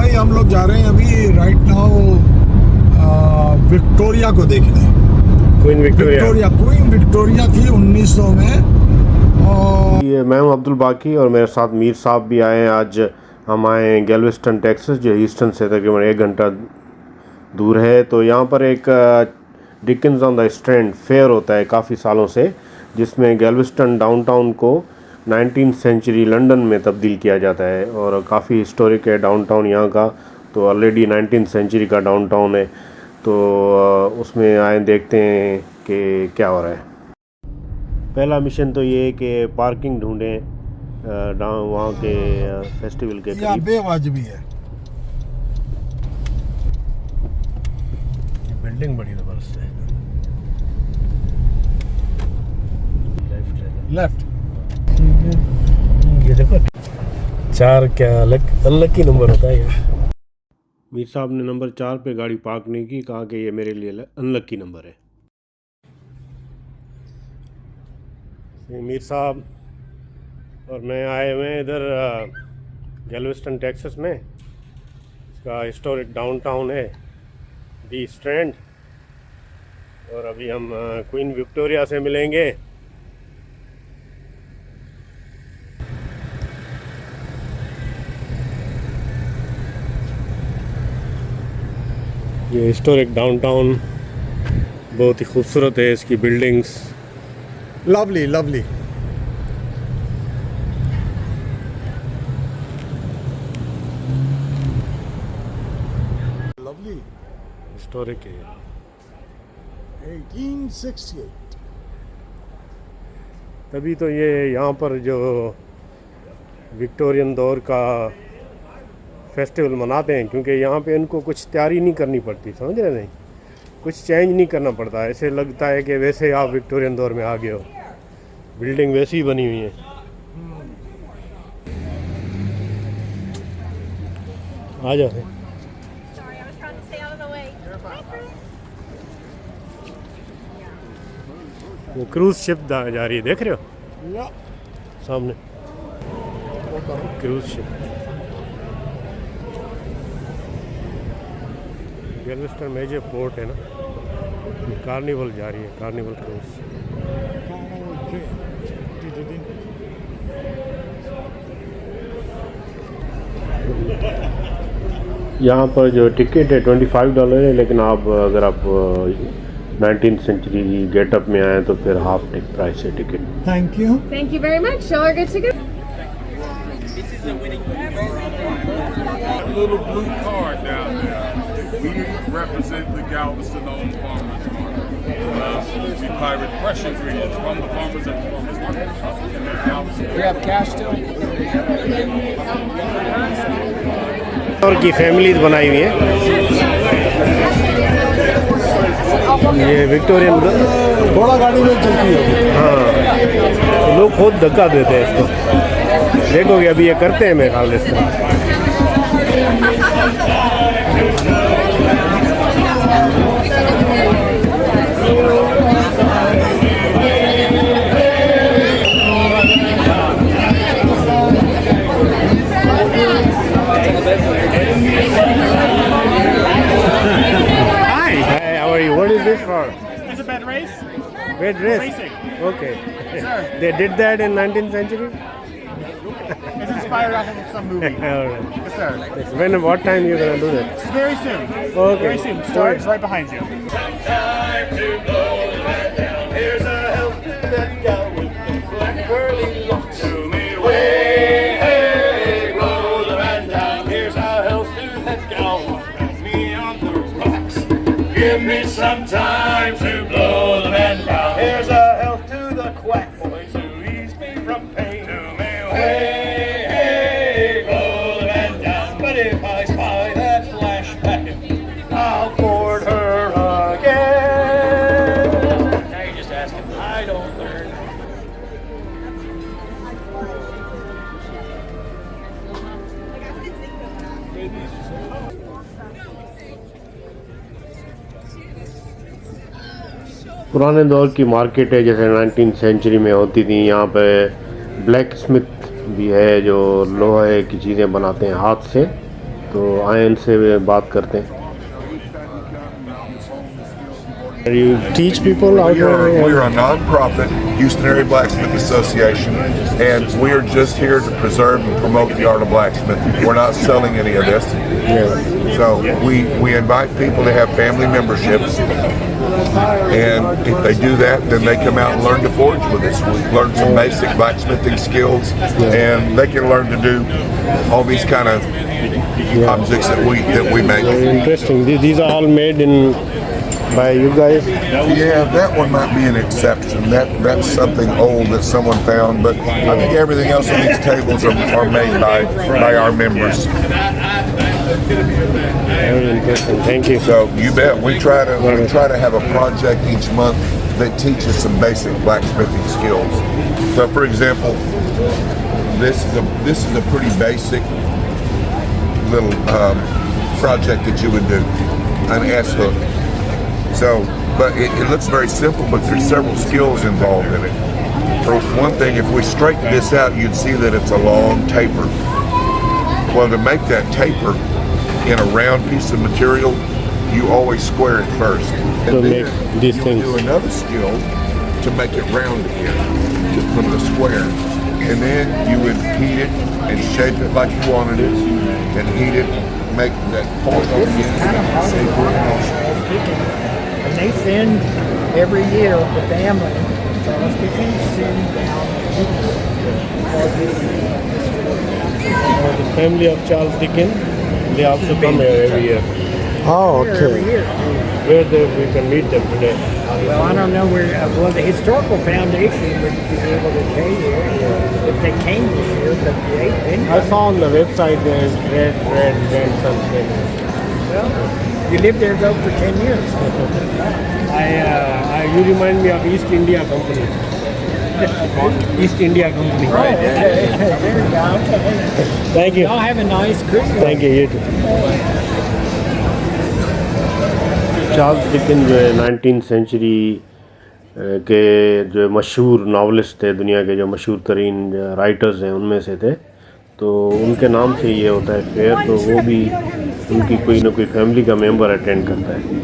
भाई हम लोग जा रहे हैं अभी राइट नाउ विक्टोरिया को देखने। क्वीन विक्टोरिया थी 1900 में। और ये मैं हूं अब्दुल बाकी और मेरे साथ मीर साहब भी आए हैं। आज हम आए हैं गैल्वेस्टन टेक्सास, जो ह्यूस्टन से तकरीबन 1 घंटा दूर है। तो यहाँ पर एक Dickens on the strand fair होता है काफ़ी सालों से, जिसमें गैल्वेस्टन डाउनटाउन को 19th सेंचुरी लंदन में तब्दील किया जाता है और काफ़ी हिस्टोरिक है डाउनटाउन यहाँ का। तो ऑलरेडी 19th सेंचुरी का डाउनटाउन है, तो उसमें आए देखते हैं कि क्या हो रहा है। पहला मिशन तो ये है कि पार्किंग ढूंढें वहाँ के फेस्टिवल के करीब। बेवाजिबी है। बिल्डिंग बड़ी ज़बरदस्त है। लेफ्ट ये देखो 4 क्या अनलकी नंबर होता है ये। मीर साहब ने नंबर 4 पे गाड़ी पार्क नहीं की, कहा कि ये मेरे लिए अनलकी नंबर है। मीर साहब और मैं आए हुए हैं इधर गैल्वेस्टन टेक्सास में। इसका हिस्टोरिक डाउनटाउन है दी स्ट्रैंड, और अभी हम क्वीन विक्टोरिया से मिलेंगे। ये हिस्टोरिक डाउनटाउन बहुत ही खूबसूरत है, इसकी buildings lovely lovely. Lovely historic है। 1868। तभी तो ये यहाँ पर जो विक्टोरियन दौर का फेस्टिवल मनाते हैं, क्योंकि यहाँ पे इनको कुछ तैयारी नहीं करनी पड़ती, समझ रहे नहीं, कुछ चेंज नहीं करना पड़ता। ऐसे लगता है कि वैसे आप विक्टोरियन दौर में आ गए हो, बिल्डिंग वैसी ही बनी हुई है। आ जाओ। वो क्रूज शिप जा रही है, देख रहे हो सामने cruise ship. Galveston major port है ना, कार्निवल जा रही है, कार्निवल क्रूज। यहाँ पर जो टिकट है $25 है, लेकिन आप अगर आप 19th सेंचुरी गेटअप में आए तो फिर हाफ प्राइस है ticket. Thank you very much. Y'all are good to go. Little blue card down there. We represent the Galveston owned farmers market. We pirate fresh ingredients from the farmers at the farmers market in Galveston. We have cash still. और की families बनाई हुई है। ये Victorian थोड़ा गाड़ी में चलती है। हाँ, तो लोग खुद धक्का देते हैं इसको। देखोगे अभी ये करते हैं मेरे ख्याल से। What is this for? It's a bed race. Bed race? Racing. Okay. Sure. They did that in 19th century? It's inspired off of some movie. All right. Yes, sir. When, what time you going to do that? It's very soon. Okay. Very soon. Starts right behind you. Time to blow that down. Here's a health to that gal with the black curly locks. To me, way, hey, blow the man down. Here's a health to that gal with me on the rocks. Give me some time to blow the man down. Here's a health to the quack boys who ease me from pain. To me, way, hey, blow the man down. But if I spy that flashback, I'll board her again. Now you're just asking, I don't learn. पुराने दौर की market है, जैसे 19th century में होती थी। यहाँ पे ब्लैक स्मिथ भी है जो लोहे की चीज़ें बनाते हैं हाथ से, تو آئیں ان سے بات کرتے ہیں. You teach people how We are to... a non-profit Houston Area Blacksmith Association, and we are just here to preserve and promote the art of blacksmithing. We're not selling any of this. So we invite people to have family memberships, and if they do that, then they come out and learn to forge with us. We learn some basic blacksmithing skills, and they can learn to do all these kind of objects that we make. Very interesting. These are all made by you guys? Yeah, that one might be an exception. That's something old that someone found, but I think everything else on these tables are made by our members. Very interesting. Thank you. So you bet. We try to have a project each month that teaches some basic blacksmithing skills. So, for example, this is a pretty basic little project that you would do, an S hook. So, but it looks very simple, but there's several skills involved in it. For one thing, if we straighten this out, you'd see that it's a long taper. Well, to make that taper in a round piece of material, you always square it first. And To then make these you things. do another skill to make it round again, from the square. And then you would heat it and shape it like you wanted it, and heat it, make that point on the end. And they send every year the family, Charles Dickens send down The family of Charles Dickens, they also come here every year. Oh, every okay. year. Where we can meet them today. Well, I don't know where. Well, the historical foundation would be able to tell you if they came this year, but they ain't been. I saw on the website there's red something. Well, you lived there though for 10 years. You remind me of East India Company. East India Company. Right. Okay. There you go. Thank you. Y'all have a nice Christmas. Thank you. You too. Charles Dickens جو ہے 19th century کے جو مشہور novelist تھے، دنیا کے جو مشہور ترین رائٹرز ہیں ان میں سے تھے، تو ان کے نام سے یہ ہوتا ہے فیئر. تو وہ بھی ان کی کوئی نہ کوئی فیملی کا ممبر اٹینڈ کرتا ہے.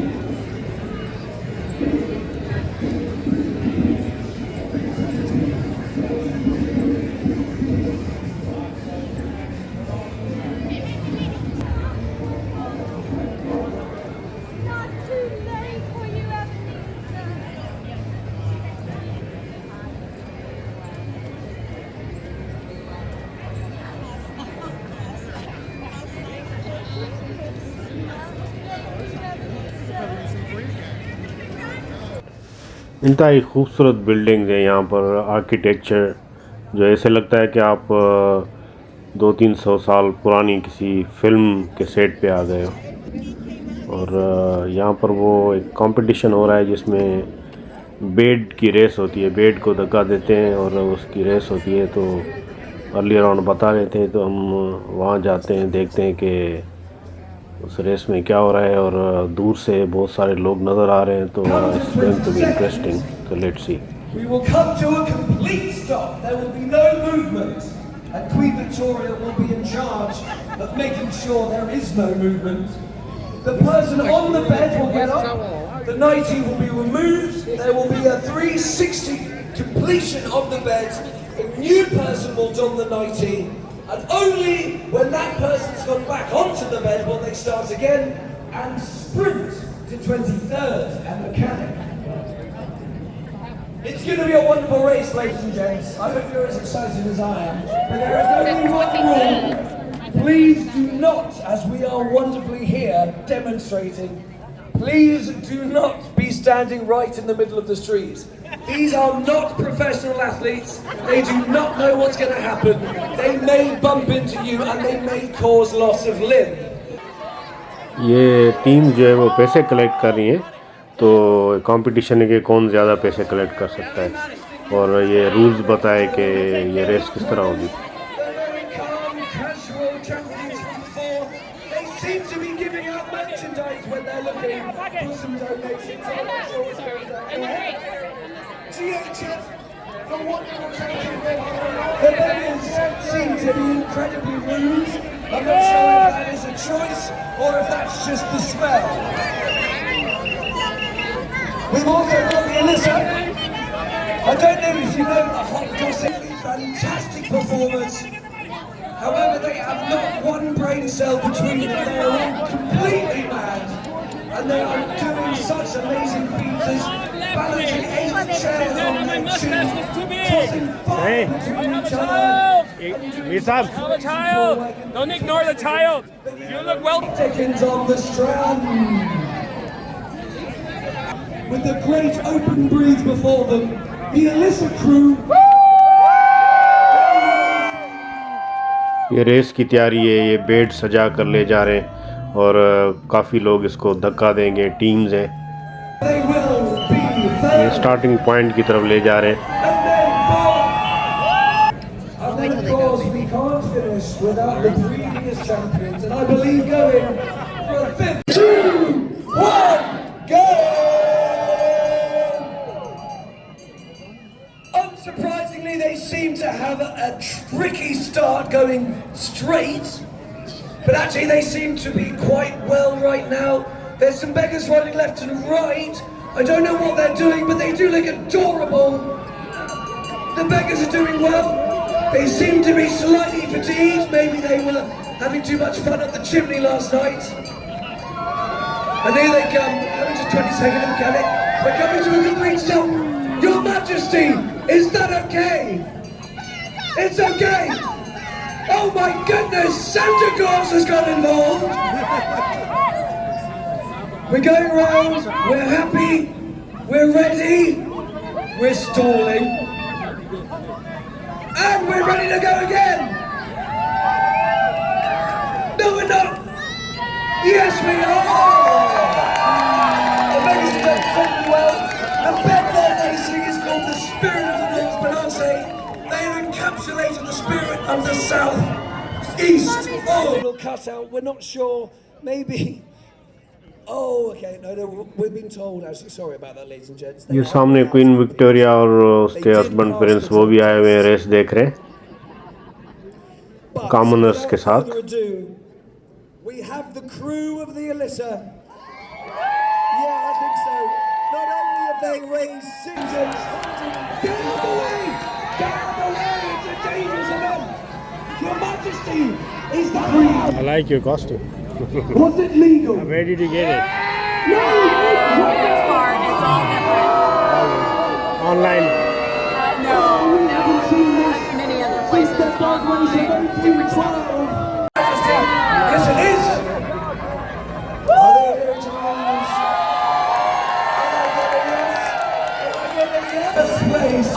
انتہائی خوبصورت بلڈنگز ہیں یہاں پر. آرکیٹیکچر جو ایسے لگتا ہے کہ آپ 200-300 سال پرانی کسی فلم کے سیٹ پہ آ گئے ہو. اور یہاں پر وہ ایک کمپٹیشن ہو رہا ہے جس میں بیڈ کی ریس ہوتی ہے. بیڈ کو دھکا دیتے ہیں اور اس کی ریس ہوتی ہے. تو ارلی اراؤنڈ بتا رہے تھے، تو ہم وہاں جاتے ہیں، دیکھتے ہیں کہ اس ریس میں کیا ہو رہا ہے، اور دور سے بہت سارے لوگ نظر آ رہے ہیں. تو it's going to be interesting. تو let's see. We will come to a complete stop. There will be no movement. And Queen Victoria will be in charge of making sure there is no movement. The person on the bed will get up. The nightie will be removed. There will be a 360 completion of the bed. A new person will don the nightie. And only when that person's gone back onto the bed will they start again and sprint to 23rd and Mechanic. It's going to be a wonderful race, ladies and gents. I hope you're as excited as I am. But there is only one rule. Please do not, as we are wonderfully here demonstrating, please do not be standing right in the middle of the street. These are not professional athletes. They do not know what's going to happen. They may bump into you and they may cause loss of limb. یہ team جو ہے وہ پیسے collect کر رہی ہیں. تو competition ہے کہ کون زیادہ پیسے کلیکٹ کر سکتا ہے، اور یہ رولز بتائے کہ یہ ریس کس طرح ہوگی. The beggars seem to be incredibly rude. I'm not sure if that is a choice or if that's just the smell. We've also got the Alyssa. I don't know if you know the hot gossip. Fantastic performers. However, they have not one brain cell between them. They are all completely mad. And they are doing such amazing feats as balancing 8 chairs on their chin, tossing fire between each other. Mir Saab. The child! Don't ignore the child! You look well. Dickens on the strand. With the great open breeze before them, the Alyssa crew. یہ race کی تیاری ہے. یہ bat سجا کر لے جا رہے ہیں اور کافی لوگ اس کو دھکا دیں گے. ٹیمز ہیں, یہ سٹارٹنگ پوائنٹ کی طرف لے جا رہے ہیں. And then of course we can't finish without the previous champions, and I believe going for a 5th, 2, 1, go! Unsurprisingly, they seem to have a tricky start going straight, but actually they seem to be quite well right now. There's some beggars running left and right. I don't know what they're doing, but they do look adorable. The beggars are doing well. They seem to be slightly fatigued. Maybe they were having too much fun at the chimney last night. And here they come, having just 20-second mechanic. We're coming to a complete stop. Your Majesty, is that okay? It's okay. Oh my goodness, Santa Claus has got involved. We're going round, we're happy, we're ready, we're stalling. And we're ready to go again! No, we're not! Yes, we are! The beggars have done incredibly well. The bed they're racing is called the Spirit of the North Benassi. They have encapsulated the spirit of the South East. Oh, little cutout, we're not sure. Maybe. Oh, okay, no, we've been told, actually, sorry about that, ladies and gents. یہ سامنے queen Victoria اور اس کے husband prince وہ بھی آئے ہوئے ہیں, race دیکھ رہے ہیں کامنرز کے ساتھ. We have the crew of the Alyssa. Yeah, I think so. Not only have they raised symptoms, get out of the way! Get out of the way! It's a dangerous event! Your Majesty, is that real? I like your costume. Was it legal? I'm ready to get it. No! It's hard. It's all different. Online. No, We haven't seen this many other since places the dog race of online. Different stuff. 1812. Yes, it is! Are they going to lose? Place.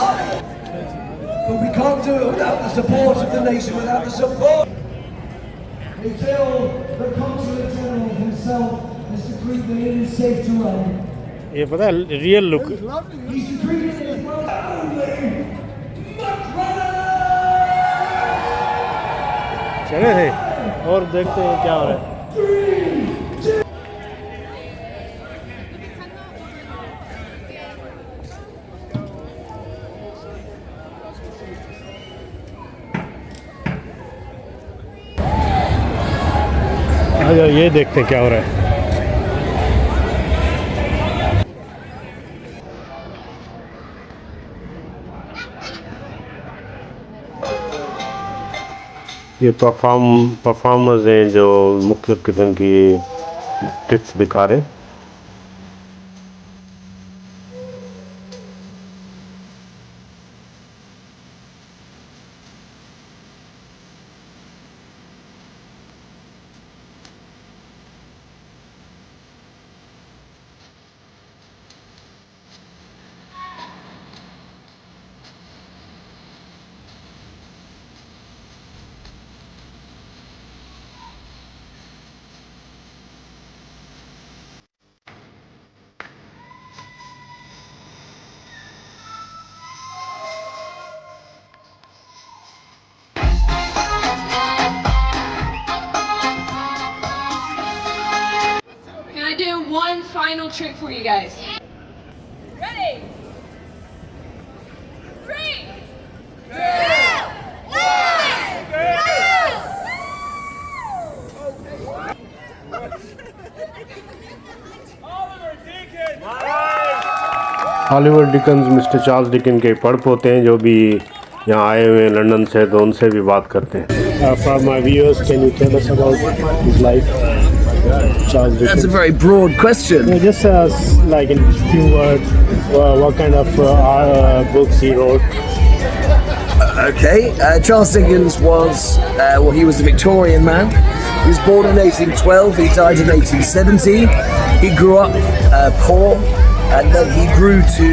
But we can't do it without the support of the nation, without the support. Until the Consulate General himself has decreed that it is safe to run. یہ پتہ ہے real luck. He's decreed it is only much runners! چلے تھے اور دیکھتے ہیں کیا ہو رہا ہے. 3, 2. یہ دیکھتے ہیں کیا ہو رہا ہے. یہ پرفارمرز ہیں جو مختلف قسم کی ٹرکس دکھا رہے ہیں. Can I do one final trick for you guys? Ready? 3, 2, 1, go! Hollywood Dickens mister Charles Dickens کے پڑھ پوتے ہیں جو بھی یہاں آئے ہوئے ہیں لنڈن سے, تو ان سے بھی بات کرتے ہیں. For my viewers, can you tell us about his life, Charles Dickens? That's a very broad question. Just like in few words, what kind of books he wrote. Okay, Charles Dickens was, he was a Victorian man. He was born in 1812, he died in 1870. He grew up poor, and then he grew to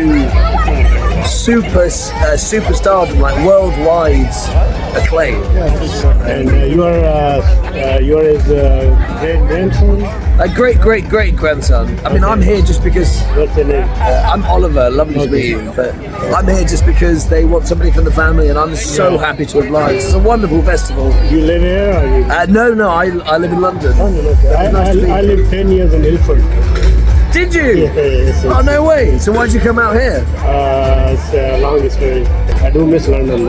superstardom, like worldwide acclaim. And you are his great-grandson? Great grandson. I mean, I'm here just because What's the name? I'm Oliver, lovely to meet you, but I'm here just because they want somebody from the family, and I'm so happy to oblige. It's a wonderful festival. You live here or you? No, I live in London. Okay. I lived 10 years in Ilford. Did you? Yes. Oh, no way. So why'd you come out here? It's a long story. I do miss London.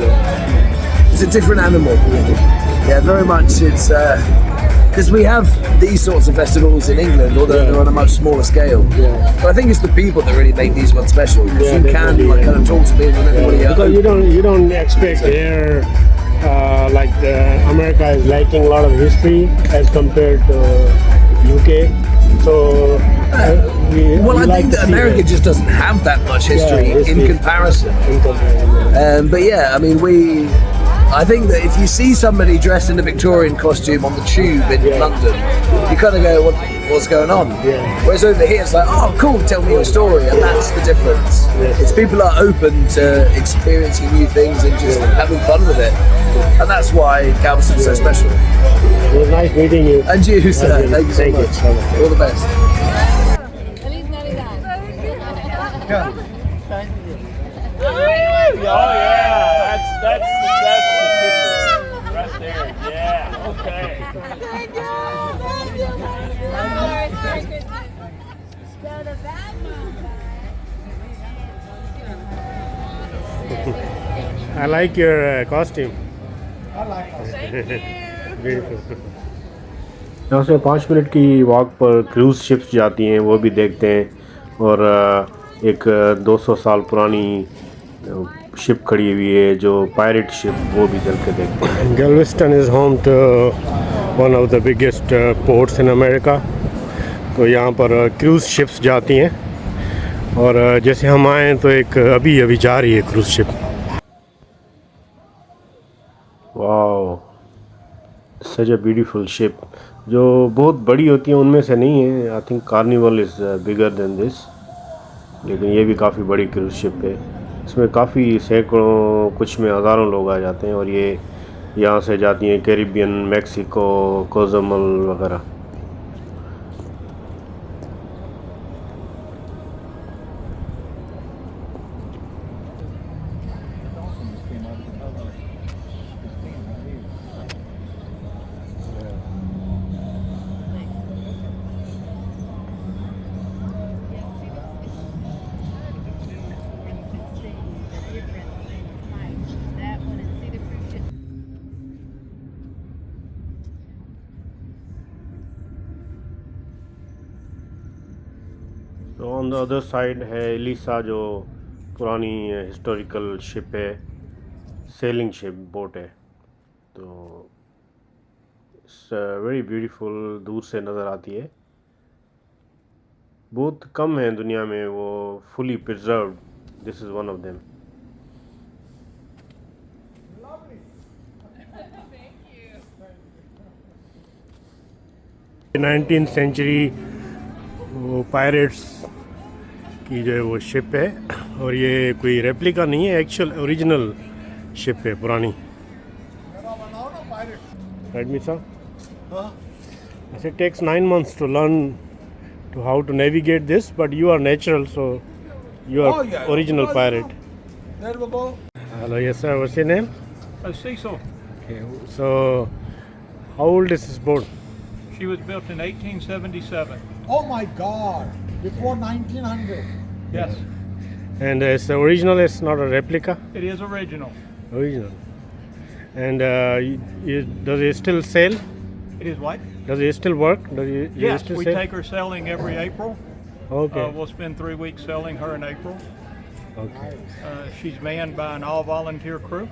It's a different animal. Yeah, very much. It's because we have these sorts of festivals in England, although they're on a much smaller scale. But I think it's the people that really make these ones special. Because you can like kind of talk to people and everybody else. Because you don't expect here like America is lacking a lot of history as compared to UK. So I think that America just doesn't have that much history in comparison. But yeah, I mean, I think that if you see somebody dressed in a Victorian costume on the tube in London, you kind of go, what's going on? Whereas over here, it's like, oh, cool, tell me your story, and that's the difference. It's people are open to experiencing new things and just having fun with it, and that's why Galveston's so special. It was nice meeting you. And you, sir. Thank you so much. All the best. Feliz Navidad. Oh yeah, that's the picture right there. Yeah, okay. Thank you. Merry Christmas. Go to bed, I like your costume. I like it. یہاں سے 5 minute کی walk پر cruise ships جاتی ہیں, وہ بھی دیکھتے ہیں, اور ایک 200 سال پرانی شپ کھڑی ہوئی ہے جو پائریٹ شپ, وہ بھی چل کے دیکھتے ہیں. Galveston is home to one of the biggest ports in America. تو یہاں پر کروز شپس جاتی ہیں, اور جیسے ہم آئیں تو ایک ابھی جا رہی ہے cruise ship. Wow, such a beautiful شپ. جو بہت بڑی ہوتی ہیں ان میں سے نہیں ہے. آئی تھنک کارنیول از بگر دین دس, لیکن یہ بھی کافی بڑی کروز شپ ہے. اس میں کافی سینکڑوں, کچھ میں ہزاروں لوگ آ جاتے ہیں, اور یہ یہاں سے جاتی ہیں کیریبین, میکسیکو, کوزمل وغیرہ. تو آن دا ادر سائڈ ہے ایلیسا, جو پرانی ہسٹوریکل شپ ہے, سیلنگ شپ بوٹ ہے. تو ویری بیوٹیفل, دور سے نظر آتی ہے. بہت کم ہیں دنیا میں وہ fully preserved. This is one of them. 19th century وہ پائریٹس کی جو ہے وہ شپ ہے, اور یہ کوئی ریپلیکا نہیں ہے, ایکچوئل اوریجنل شپ ہے پرانی. رائٹ می صاحب, it takes 9 months to learn to how to navigate this, but you are natural, so you are original pirate. There we go. Hello, yes sir, what's your name? Cecil. Okay, so how old is this boat? She was built in 1877. Oh my God! Before 1900. Yes, And it's the original, it's not a replica? it is original. Original. And does it still sail? It is what? Does it still work? Does it Yes, still we sail? take her sailing every April. Okay. We'll spend 3 weeks sailing her in April. Okay. She's manned by an all-volunteer crew,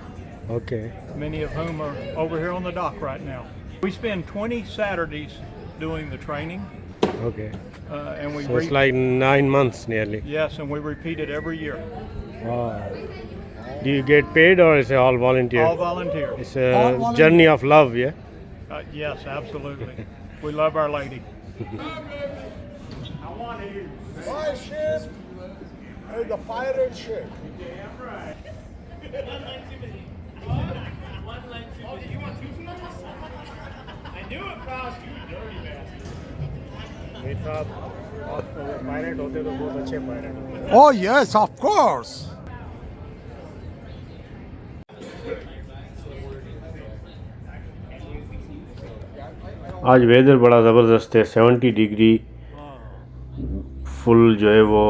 Okay. many of whom are over here on the dock right now. We spend 20 Saturdays doing the training, Okay. and we So it's like 9 months nearly. yes, and we repeat it every year. Wow. Do you get paid or is it all volunteer? All volunteer. It's All a volunteer. journey of love, yeah? Yes, absolutely. We love Our Lady. My ship is the pirate ship. Mir साहब आप pilot होते तो बहुत अच्छे pilot होते। Oh yes, of course. آج weather بڑا زبردست ہے 70 ڈگری فل جو ہے وہ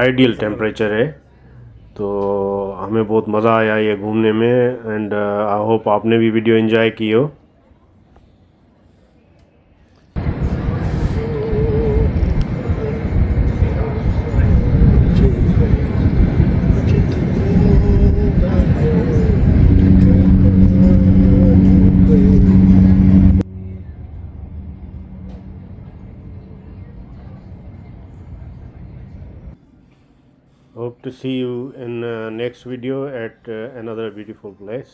آئیڈیل ٹیمپریچر ہے تو ہمیں بہت مزہ آیا یہ گھومنے میں اینڈ آئی ہوپ آپ نے بھی ویڈیو انجوائے کی ہو. Hope to see you in next video at another beautiful place.